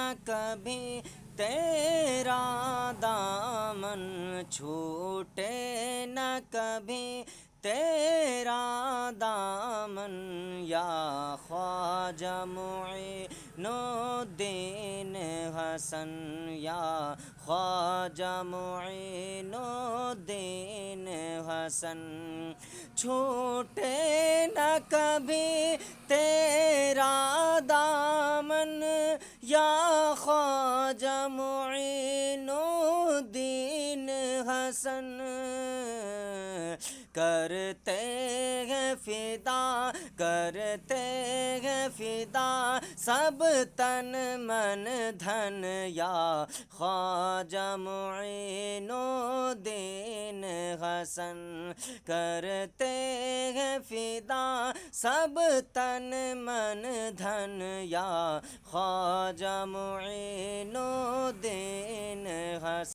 نہ کبھی تیرا دامن، چھوٹے نہ کبھی تیرا دامن، یا خواجہ معین الدین حسن، یا خواجہ معین الدین حسن، چھوٹے نہ کبھی تیرا دامن، یا خواجہ معین الدین حسن، کرتے ہیں فدا، کرتے ہیں فدا سب تن من دھن، یا خواجہ معین الدین حسن، کرتے ہیں فدا سب تن من دھن، یا خواجہ معین الدین